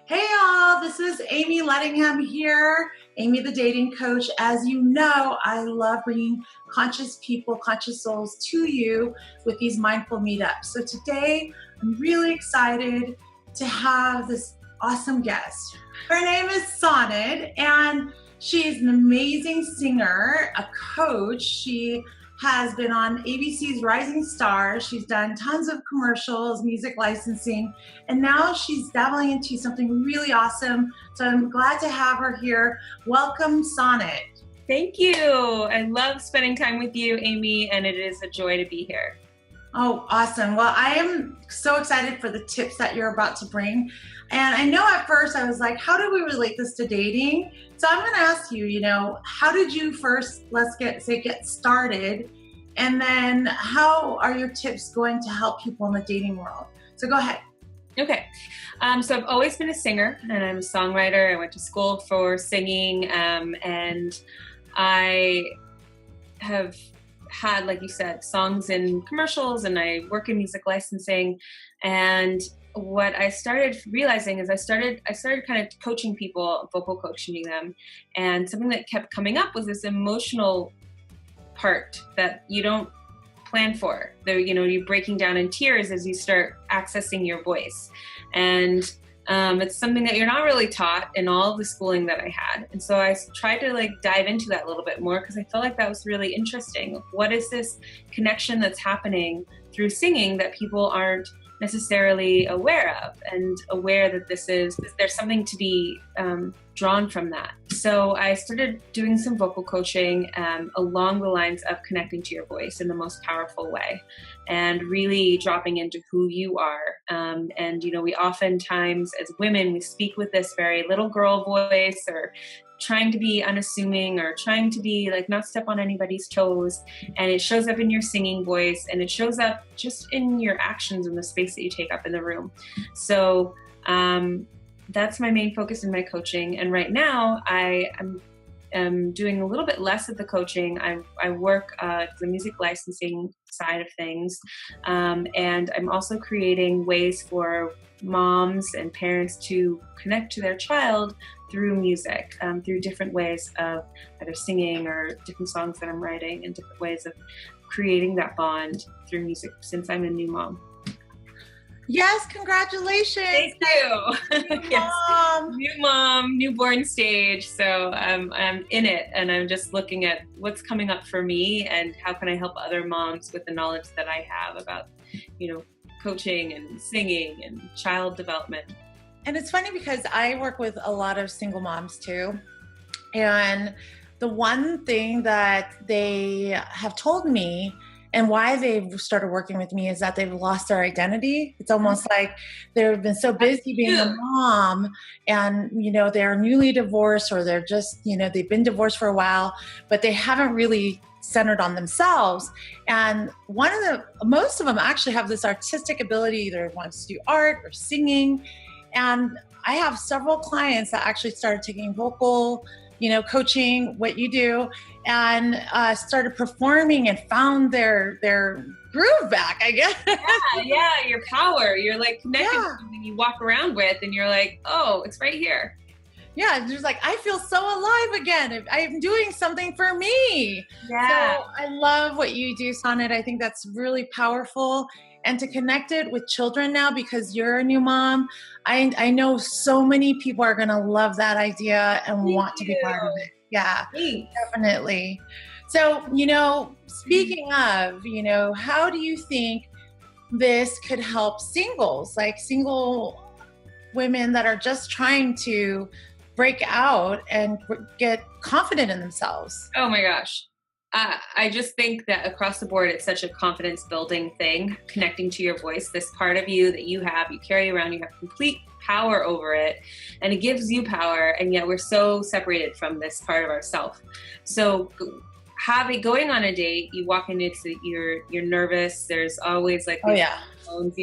Hey all, this is Amy Lettingham here, Amy the dating coach. As you know, I love bringing conscious people, conscious souls to you with these mindful meetups. So today, I'm really excited to have this awesome guest. Her name is Sonnet, and she is an amazing singer, a coach. She has been on ABC's Rising Stars. She's done tons of commercials, music licensing, and now she's dabbling into something really awesome. So I'm glad to have her here. Welcome, Sonnet. Thank you. I love spending time with you, Amy, and it is a joy to be here. Oh, awesome. Well, I am so excited for the tips that you're about to bring. And I know at first I was like, how do we relate this to dating? So I'm going to ask you, how did you first, get started? And then how are your tips going to help people in the dating world? So go ahead. Okay. So I've always been a singer, and I'm a songwriter. I went to school for singing, and I have had, like you said, songs in commercials, and I work in music licensing. And what I started realizing is I started kind of coaching people, vocal coaching them, and something that kept coming up was this emotional part that you don't plan for. You're breaking down in tears as you start accessing your voice, and it's something that you're not really taught in all the schooling that I had. And so I tried to dive into that a little bit more because I felt like that was really interesting. What is this connection that's happening through singing that people aren't necessarily aware of, and aware that there's something to be drawn from that. So I started doing some vocal coaching along the lines of connecting to your voice in the most powerful way, and really dropping into who you are. And we oftentimes as women, we speak with this very little girl voice, or trying to be unassuming, or trying to be not step on anybody's toes. And it shows up in your singing voice, and it shows up just in your actions and the space that you take up in the room. So that's my main focus in my coaching. And right now I am doing a little bit less of the coaching. I work the music licensing side of things. And I'm also creating ways for moms and parents to connect to their child through music, through different ways of either singing or different songs that I'm writing, and different ways of creating that bond through music, since I'm a new mom. Yes, congratulations. Thank you. Yes. New mom, newborn stage. So I'm in it, and I'm just looking at what's coming up for me and how can I help other moms with the knowledge that I have about, coaching and singing and child development. And it's funny because I work with a lot of single moms too. And the one thing that they have told me, and why they've started working with me, is that they've lost their identity. It's almost like they've been so busy being a mom, and they're newly divorced, or they're just they've been divorced for a while, but they haven't really centered on themselves. And most of them actually have this artistic ability, either wants to do art or singing. And I have several clients that actually started taking vocal coaching, what you do, and started performing and found their groove back, I guess. Yeah, your power. You're connected to something you walk around with, and you're like, oh, it's right here. Yeah, just I feel so alive again. I'm doing something for me. Yeah. So I love what you do, Sonnet. I think that's really powerful. And to connect it with children now, because you're a new mom, I know so many people are going to love that idea and want to be part of it. Yeah, Thanks. Definitely. So, speaking of, how do you think this could help singles, single women that are just trying to break out and get confident in themselves? Oh my gosh. I just think that across the board, it's such a confidence building thing, connecting to your voice, this part of you that you carry around, you have complete power over it, and it gives you power. And yet we're so separated from this part of ourselves. So going on a date, you walk in, you're nervous. There's always phones,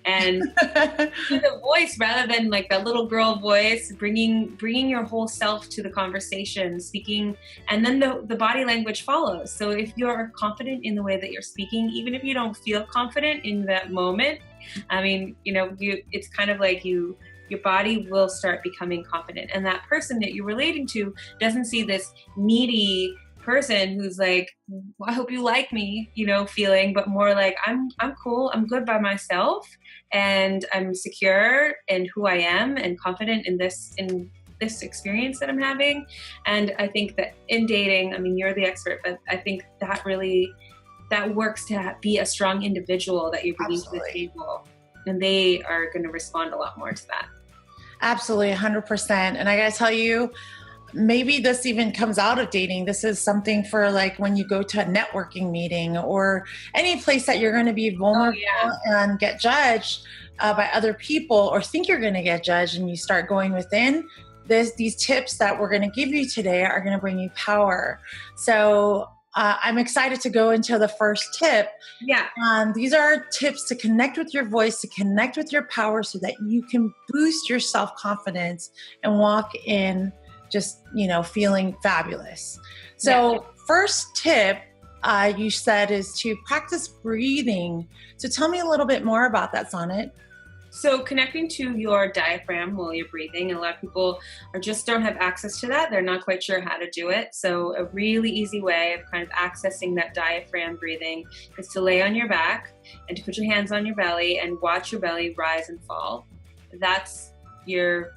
and the voice, rather than that little girl voice, bringing your whole self to the conversation, speaking, and then the body language follows. So if you're confident in the way that you're speaking, even if you don't feel confident in that moment, I mean, it's kind of like you your body will start becoming confident. And that person that you're relating to doesn't see this needy person who's like, well, I hope you like me, feeling, but more like, I'm cool. I'm good by myself, and I'm secure in who I am and confident in this experience that I'm having. And I think that in dating, I mean, you're the expert, but I think that works to be a strong individual that you're bringing to the table, and they are going to respond a lot more to that. Absolutely, 100%. And I gotta tell you, maybe this even comes out of dating. This is something for like when you go to a networking meeting or any place that you're going to be vulnerable and get judged by other people, or think you're going to get judged, and you start going within. These tips that we're going to give you today are going to bring you power. So I'm excited to go into the first tip. Yeah. These are tips to connect with your voice, to connect with your power, so that you can boost your self-confidence and walk in just, feeling fabulous. So first tip you said is to practice breathing. So tell me a little bit more about that, Sonnet. So connecting to your diaphragm while you're breathing, and a lot of people just don't have access to that. They're not quite sure how to do it. So a really easy way of kind of accessing that diaphragm breathing is to lay on your back and to put your hands on your belly and watch your belly rise and fall. That's you're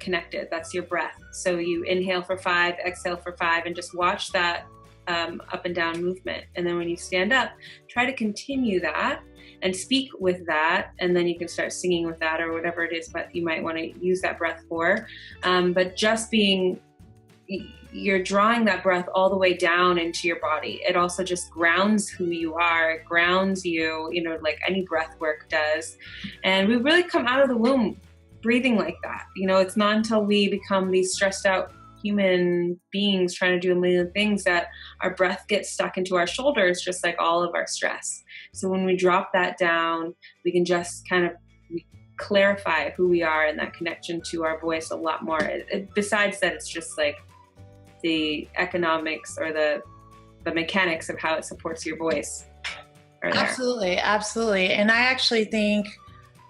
connected. That's your breath. So you inhale for 5, exhale for 5, and just watch that up and down movement. And then when you stand up, try to continue that and speak with that, and then you can start singing with that or whatever it is that you might want to use that breath for. But just you're drawing that breath all the way down into your body. It also just grounds who you are. It grounds you, like any breath work does. And we really come out of the womb breathing like that. It's not until we become these stressed out human beings trying to do a million things that our breath gets stuck into our shoulders, just like all of our stress. So when we drop that down, we can just kind of clarify who we are and that connection to our voice a lot more. Besides that, it's just like the economics or the mechanics of how it supports your voice are there. Absolutely. And I actually think,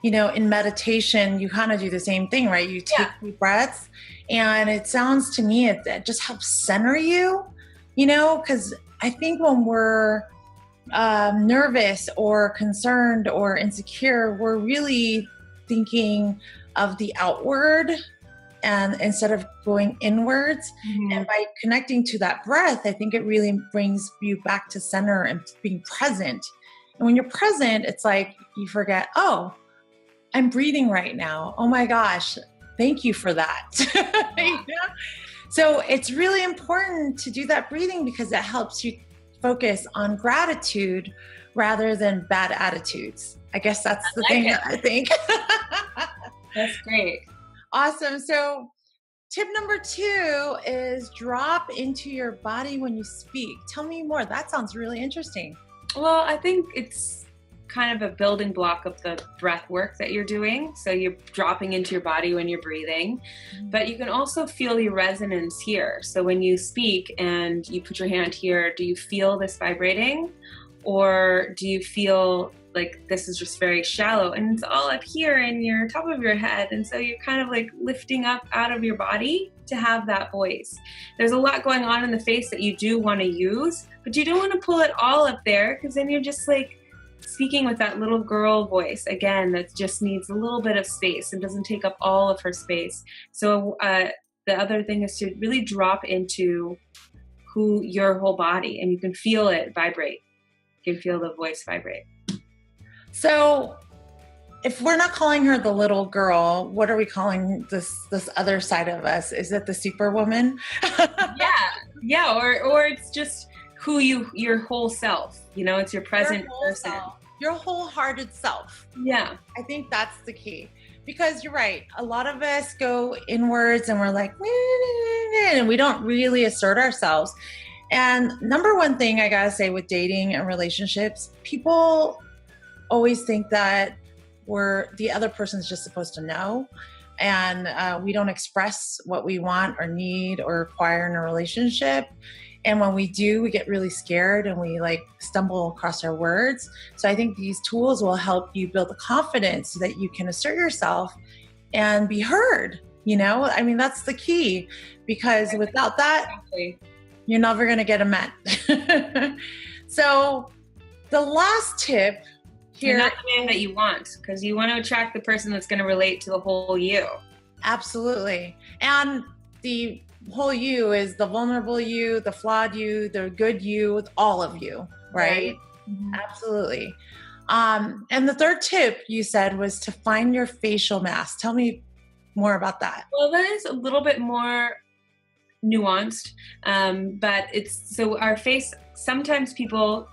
in meditation, you kind of do the same thing, right? You take deep breaths, and it sounds to me, it just helps center you, because I think when we're nervous or concerned or insecure, we're really thinking of the outward, and instead of going inwards. Mm-hmm. And by connecting to that breath, I think it really brings you back to center and being present. And when you're present, it's like you forget, oh, I'm breathing right now. Oh my gosh, thank you for that. So it's really important to do that breathing, because it helps you focus on gratitude rather than bad attitudes. I guess that's the thing that I think. That's great. Awesome. So tip number 2 is drop into your body when you speak. Tell me more. That sounds really interesting. Well, I think it's kind of a building block of the breath work that you're doing. So you're dropping into your body when you're breathing, but you can also feel your resonance here. So when you speak and you put your hand here, do you feel this vibrating, or do you feel like this is just very shallow and it's all up here in your top of your head? And so you're kind of like lifting up out of your body to have that voice. There's a lot going on in the face that you do want to use, but you don't want to pull it all up there, because then you're just like speaking with that little girl voice again that just needs a little bit of space and doesn't take up all of her space. So the other thing is to really drop into your whole body, and you can feel it vibrate. You can feel the voice vibrate. So if we're not calling her the little girl, what are we calling this other side of us? Is it the superwoman? Yeah. Or it's just your whole self, it's your present person. Your wholehearted self. Yeah. I think that's the key, because you're right. A lot of us go inwards and we're like, and we don't really assert ourselves. And number one thing I gotta say with dating and relationships, people always think that the other person's just supposed to know. And we don't express what we want or need or require in a relationship. And when we do, we get really scared and we stumble across our words. So I think these tools will help you build the confidence so that you can assert yourself and be heard. I mean, that's the key, because without that, Exactly. you're never going to get a met. So the last tip here. You're not the man that you want, because you want to attract the person that's going to relate to the whole you. Absolutely. And the whole you is the vulnerable you, the flawed you, the good you, all of you, right? Mm-hmm. Absolutely. And the third tip you said was to find your facial mask. Tell me more about that. Well, that is a little bit more nuanced, but it's so our face, sometimes people,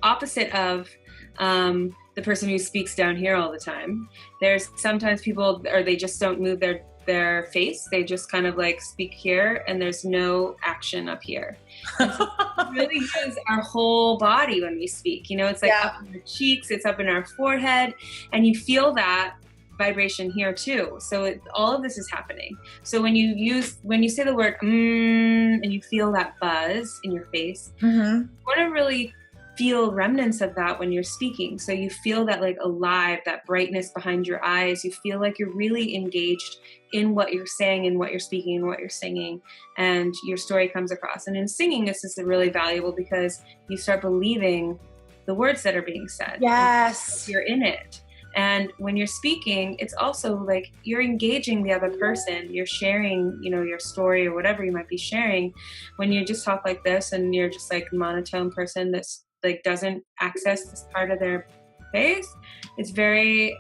opposite of the person who speaks down here all the time, there's sometimes people, or they just don't move their face, they just kind of like speak here and there's no action up here. So it really is our whole body when we speak, it's like up in our cheeks, it's up in our forehead, and you feel that vibration here too. So all of this is happening. So when you say the word and you feel that buzz in your face, you want to really feel remnants of that when you're speaking. So you feel that like alive, that brightness behind your eyes. You feel like you're really engaged in what you're saying and what you're speaking and what you're singing, and your story comes across. And in singing, this is really valuable because you start believing the words that are being said. Yes. You're in it. And when you're speaking, it's also like you're engaging the other person. You're sharing, your story or whatever you might be sharing. When you just talk like this and you're just like a monotone person that's like doesn't access this part of their face, it's very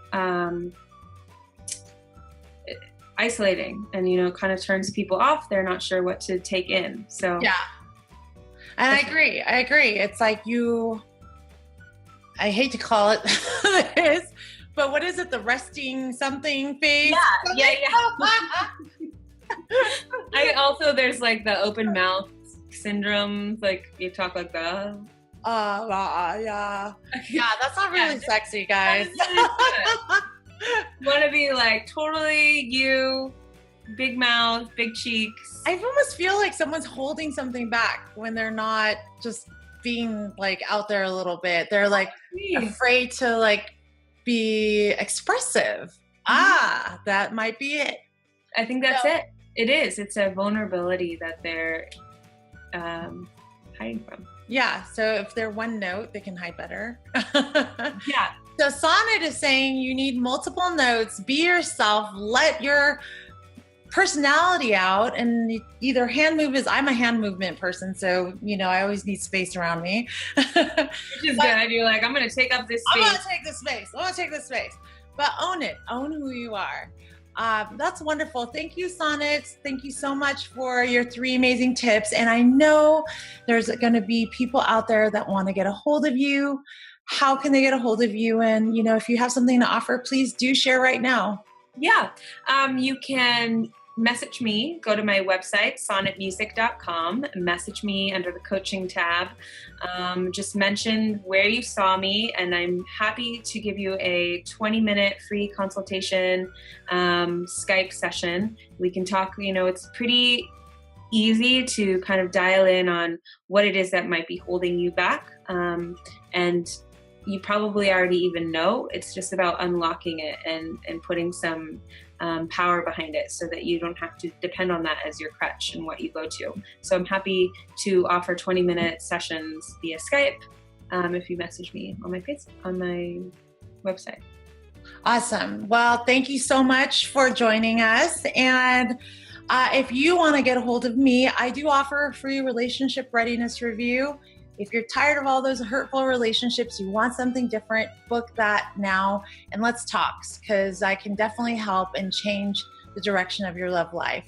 isolating, and kind of turns people off. They're not sure what to take in. So yeah, and I agree. It's like I hate to call it this, but what is it? The resting something face? Yeah. I also, there's like the open mouth syndrome. Like you talk like that. Yeah, that's not really sexy, guys. You want to be like totally you, big mouth, big cheeks. I almost feel like someone's holding something back when they're not just being like out there a little bit. They're like afraid to like be expressive. That might be it. I think that's it. It is. It's a vulnerability that they're hiding from. Yeah. So if they're one note, they can hide better. Yeah. So Sonnet is saying you need multiple notes, be yourself, let your personality out, and either I'm a hand movement person, so I always need space around me. Which is good. You're like, I'm going to take up this space. I want to take this space. But own it. Own who you are. That's wonderful. Thank you, Sonnet. Thank you so much for your 3 amazing tips. And I know there's going to be people out there that want to get a hold of you. How can they get a hold of you? And, if you have something to offer, please do share right now. Yeah. You can message me, go to my website, sonnetmusic.com, message me under the coaching tab. Just mention where you saw me, and I'm happy to give you a 20-minute free consultation Skype session. We can talk, it's pretty easy to kind of dial in on what it is that might be holding you back. And you probably already even know. It's just about unlocking it and putting some power behind it so that you don't have to depend on that as your crutch and what you go to. So I'm happy to offer 20-minute sessions via Skype if you message me on my website. Awesome. Well, thank you so much for joining us. And if you want to get a hold of me, I do offer a free relationship readiness review. If you're tired of all those hurtful relationships, you want something different, book that now and let's talk, because I can definitely help and change the direction of your love life.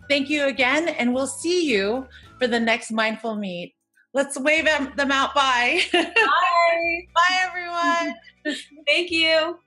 Thank you again, and we'll see you for the next Mindful Meet. Let's wave them out. Bye. Bye. Bye, everyone. Thank you.